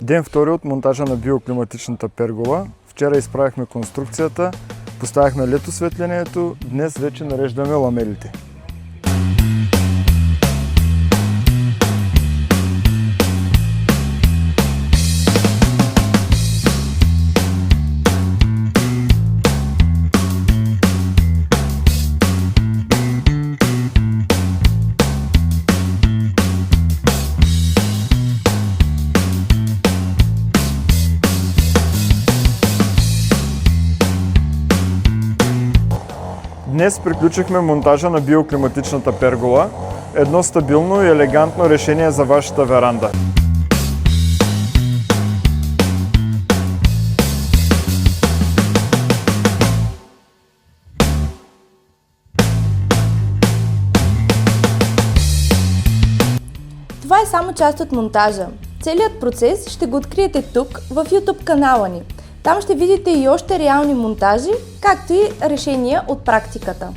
Ден втори от монтажа на биоклиматичната пергола. Вчера изправихме конструкцията, поставихме LED осветлението, днес вече нареждаме ламелите. Днес приключихме монтажа на биоклиматичната пергола. Едно стабилно и елегантно решение за вашата веранда. Това е само част от монтажа. Целият процес ще го откриете тук, в YouTube канала ни. Там ще видите и още реални монтажи, както и решения от практиката.